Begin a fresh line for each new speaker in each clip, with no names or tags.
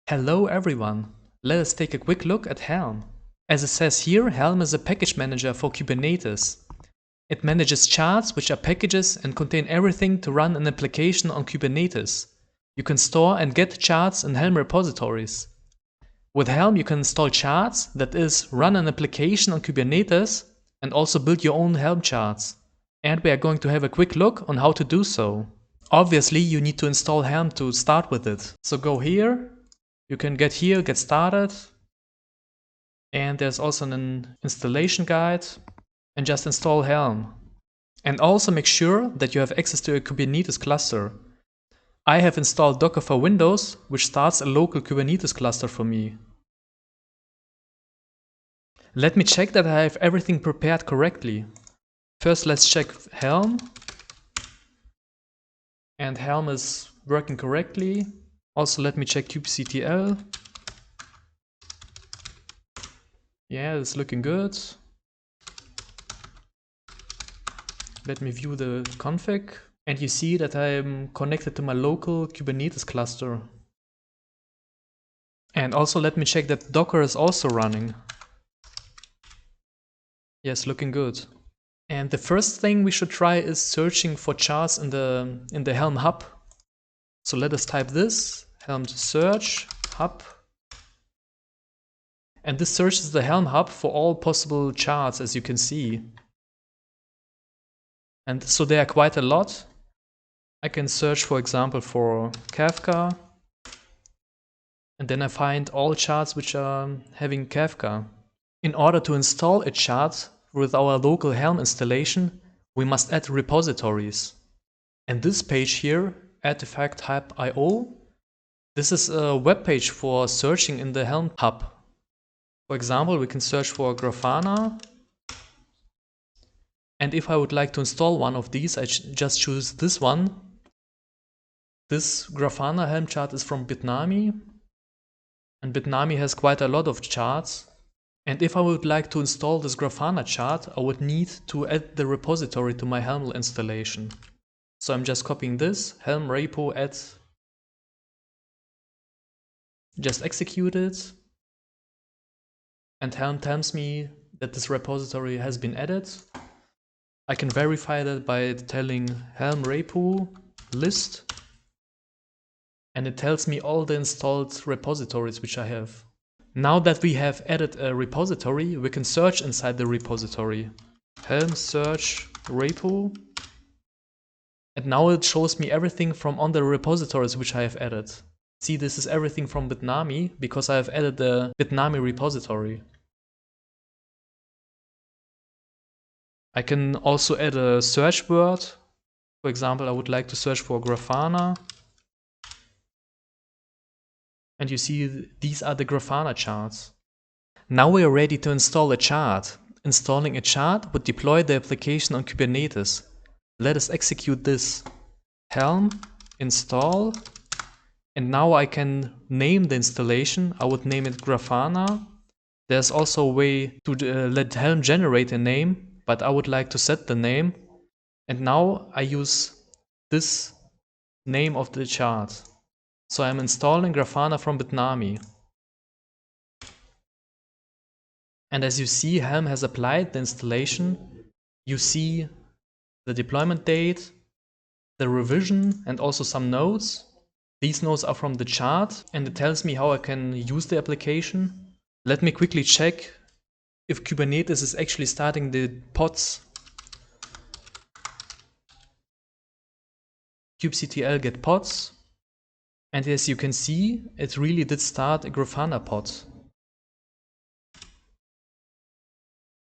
Hello everyone! Let us take a quick look at Helm. As it says here, Helm is a package manager for Kubernetes. It manages charts, which are packages and contain everything to run an application on Kubernetes. You can store and get charts in Helm repositories. With Helm you can install charts, that is, run an application on Kubernetes and also build your own Helm charts. And we are going to have a quick look on how to do so. Obviously you need to install Helm to start with it. So go here. You can get here, get started, and there's also an installation guide, and just install Helm. And also make sure that you have access to a Kubernetes cluster. I have installed Docker for Windows, which starts a local Kubernetes cluster for me. Let me check that I have everything prepared correctly. First let's check Helm. And Helm is working correctly. Also let me check kubectl. Yeah, it's looking good. Let me view the config. And you see that I'm connected to my local Kubernetes cluster. And also let me check that Docker is also running. Yes, looking good. And the first thing we should try is searching for charts in the Helm Hub. So let us type this, Helm search hub. And this searches the Helm Hub for all possible charts, as you can see. And so there are quite a lot. I can search, for example, for Kafka. And then I find all charts which are having Kafka. In order to install a chart with our local Helm installation, we must add repositories. And this page here, artifact-hub.io, this is a web page for searching in the Helm Hub. For example, we can search for Grafana. And if I would like to install one of these, I just choose this one. This Grafana Helm chart is from Bitnami. And Bitnami has quite a lot of charts. And if I would like to install this Grafana chart, I would need to add the repository to my Helm installation. So I'm just copying this, Helm repo add. Just execute it. And Helm tells me that this repository has been added. I can verify that by telling Helm repo list. And it tells me all the installed repositories which I have. Now that we have added a repository, we can search inside the repository. Helm search repo. And now it shows me everything from on the repositories which I have added. See, this is everything from Bitnami because I have added the Bitnami repository. I can also add a search word. For example, I would like to search for Grafana. And you see, these are the Grafana charts. Now we are ready to install a chart. Installing a chart would deploy the application on Kubernetes. Let us execute this. Helm install. And now I can name the installation. I would name it Grafana. There's also a way to let Helm generate a name, but I would like to set the name. And now I use this name of the chart. So I'm installing Grafana from Bitnami. And as you see, Helm has applied the installation. You see the deployment date, the revision, and also some nodes. These nodes are from the chart, and it tells me how I can use the application. Let me quickly check if Kubernetes is actually starting the pods. kubectl get pods. And as you can see, it really did start a Grafana pod.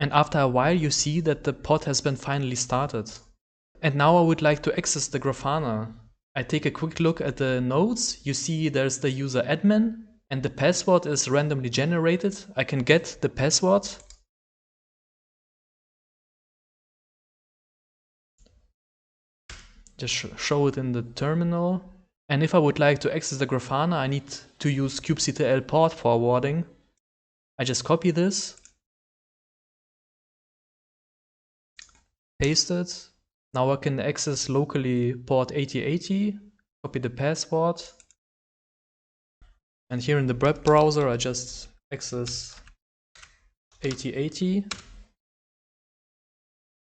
And after a while you see that the pod has been finally started. And now I would like to access the Grafana. I take a quick look at the nodes. You see there's the user admin and the password is randomly generated. I can get the password. Just show it in the terminal. And if I would like to access the Grafana, I need to use kubectl port forwarding. I just copy this, paste it. Now I can access locally port 8080, copy the password. And here in the web browser, I just access 8080.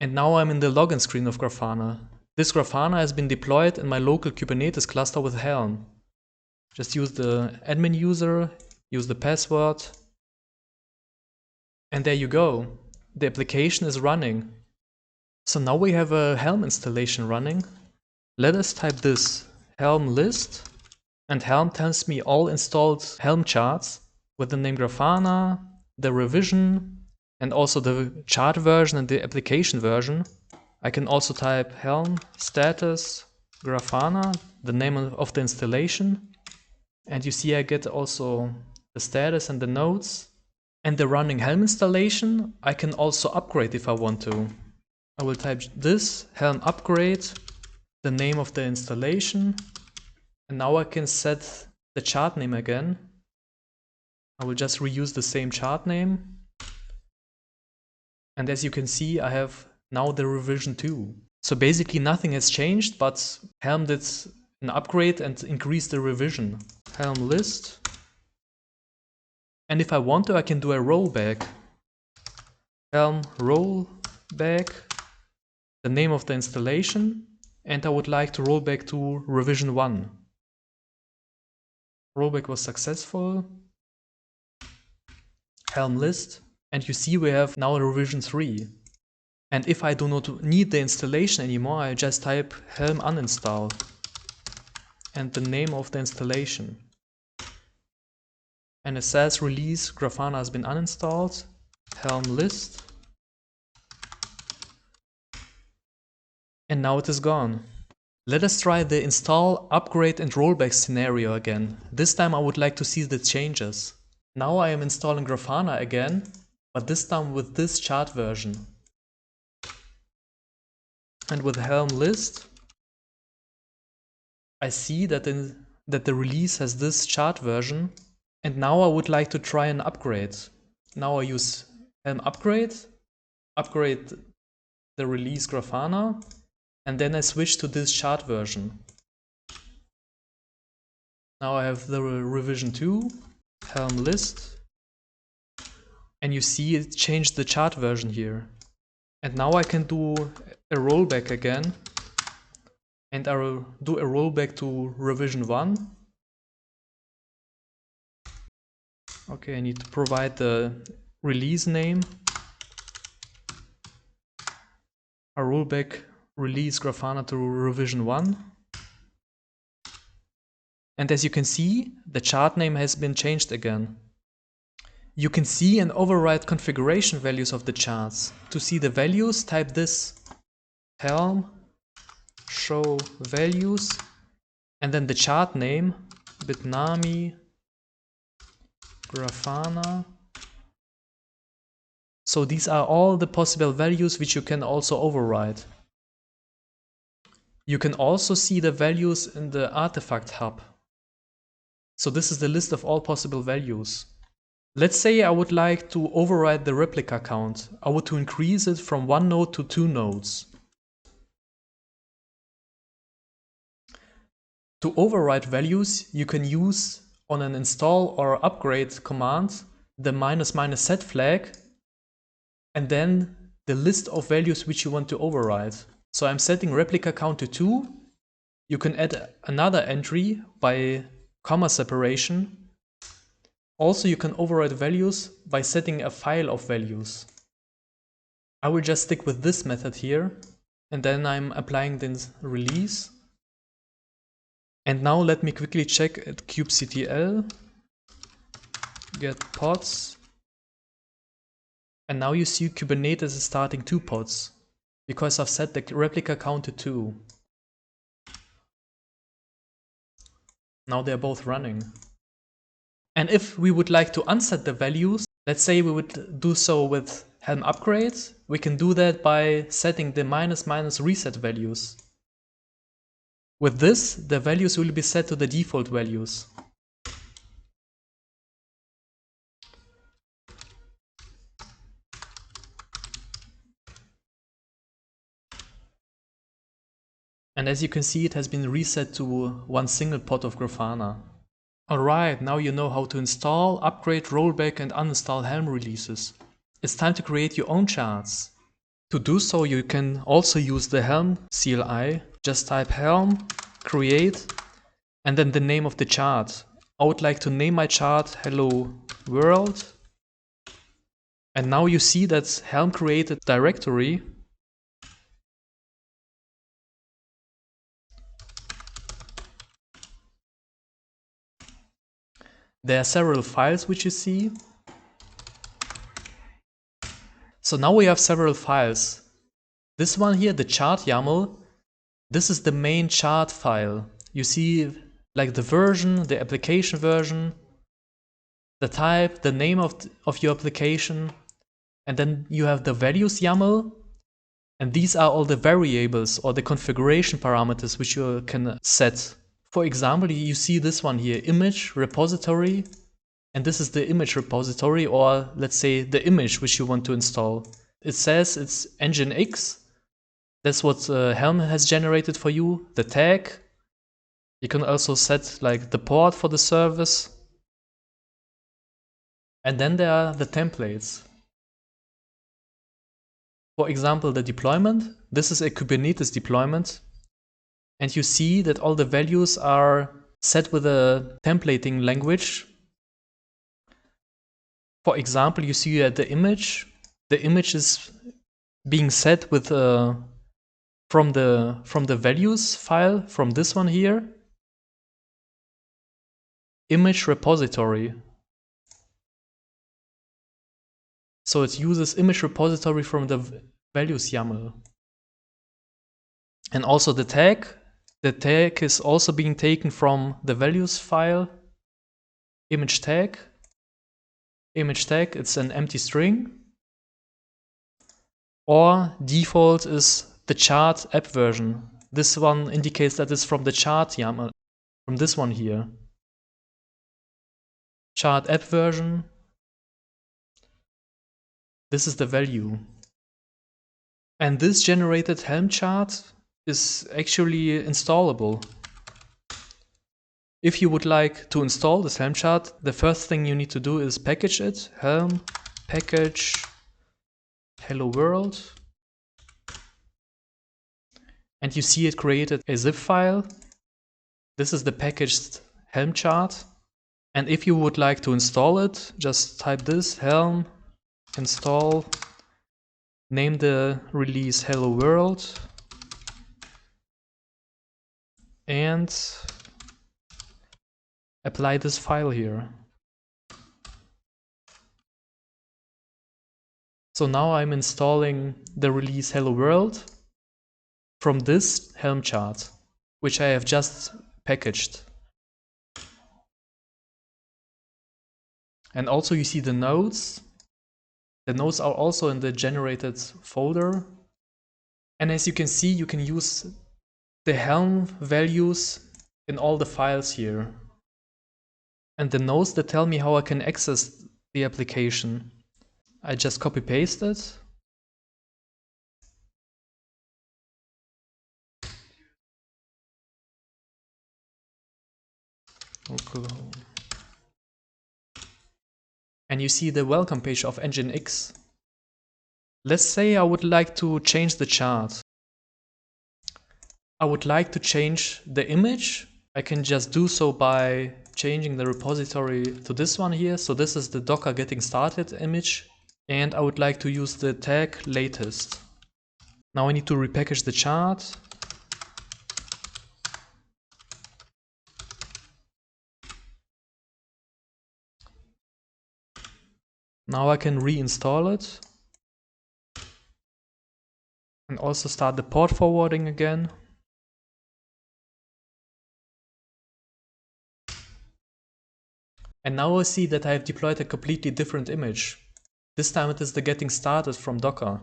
And now I'm in the login screen of Grafana. This Grafana has been deployed in my local Kubernetes cluster with Helm. Just use the admin user, use the password, and there you go. The application is running. So now we have a Helm installation running. Let us type this Helm list, and Helm tells me all installed Helm charts with the name Grafana, the revision, and also the chart version and the application version. I can also type Helm status Grafana, the name of the installation. And you see I get also the status and the nodes. And the running Helm installation, I can also upgrade if I want to. I will type this Helm upgrade, the name of the installation. And now I can set the chart name again. I will just reuse the same chart name. And as you can see, I have now the revision 2. So basically nothing has changed, but Helm did an upgrade and increased the revision. Helm list. And if I want to, I can do a rollback. Helm rollback, the name of the installation, and I would like to roll back to revision 1. Rollback was successful. Helm list, and you see we have now revision 3. And if I do not need the installation anymore, I just type Helm uninstall and the name of the installation. And it says release Grafana has been uninstalled. Helm list. And now it is gone. Let us try the install, upgrade and rollback scenario again. This time I would like to see the changes. Now I am installing Grafana again, but this time with this chart version. And with Helm list, I see that the release has this chart version. And now I would like to try an upgrade. Now I use Helm upgrade the release Grafana, and then I switch to this chart version. Now I have the revision 2, Helm list, and you see it changed the chart version here. And now I can do a rollback again, and I will do a rollback to revision 1. Okay, I need to provide the release name. I rollback release Grafana to revision 1. And as you can see, the chart name has been changed again. You can see and override configuration values of the charts. To see the values, type this Helm show values and then the chart name Bitnami Grafana. So these are all the possible values which you can also override. You can also see the values in the artifact hub. So this is the list of all possible values. Let's say I would like to override the replica count. I want to increase it from 1 node to 2 nodes. To override values, you can use on an install or upgrade command the ---- set flag and then the list of values which you want to override. So I'm setting replica count to 2. You can add another entry by comma separation. Also, you can override values by setting a file of values. I will just stick with this method here, and then I'm applying the release. And now let me quickly check at kubectl, get pods. And now you see Kubernetes is starting 2 pods, because I've set the replica count to 2. Now they're both running. And if we would like to unset the values, let's say we would do so with Helm upgrade, we can do that by setting the ---- reset values. With this, the values will be set to the default values. And as you can see, it has been reset to one single pod of Grafana. Alright, now you know how to install, upgrade, rollback and uninstall Helm releases. It's time to create your own charts. To do so, you can also use the Helm CLI. Just type Helm, create, and then the name of the chart. I would like to name my chart Hello World. And now you see that Helm created a directory. There are several files which you see. So now we have several files. This one here, the chart YAML, this is the main chart file. You see like the version, the application version, the type, the name of your application, and then you have the values YAML, and these are all the variables or the configuration parameters which you can set. For example, you see this one here, image repository, and this is the image repository, or let's say the image which you want to install. It says it's Nginx. That's what Helm has generated for you, the tag. You can also set like the port for the service. And then there are the templates. For example, the deployment. This is a Kubernetes deployment. And you see that all the values are set with a templating language. For example, you see at the image is being set with from the values file, from this one here, image repository. So it uses image repository from the values YAML. And also the tag is also being taken from the values file, image tag. Image tag, it's an empty string. Or default is the chart app version. This one indicates that it's from the chart YAML, from this one here. Chart app version. This is the value. And this generated Helm chart is actually installable. If you would like to install this Helm chart, the first thing you need to do is package it. Helm package hello world. And you see it created a zip file. This is the packaged Helm chart. And if you would like to install it, just type this, Helm install, name the release hello world, and apply this file here. So now I'm installing the release hello world from this Helm chart, which I have just packaged. And also you see the nodes. The nodes are also in the generated folder. And as you can see, you can use the Helm values in all the files here. And the nodes that tell me how I can access the application. I just copy paste it. Okay. And you see the welcome page of Nginx. Let's say I would like to change the chart. I would like to change the image. I can just do so by changing the repository to this one here. So this is the Docker getting started image. And I would like to use the tag latest. Now I need to repackage the chart. Now I can reinstall it. And also start the port forwarding again. And now I see that I have deployed a completely different image. This time it is the getting started from Docker.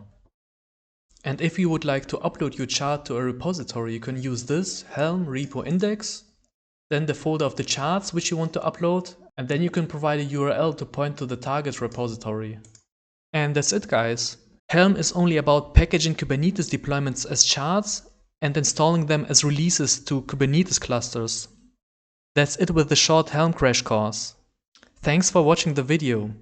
And if you would like to upload your chart to a repository, you can use this Helm repo index, then the folder of the charts which you want to upload, and then you can provide a URL to point to the target repository. And that's it, guys. Helm is only about packaging Kubernetes deployments as charts and installing them as releases to Kubernetes clusters. That's it with the short Helm crash course. Thanks for watching the video.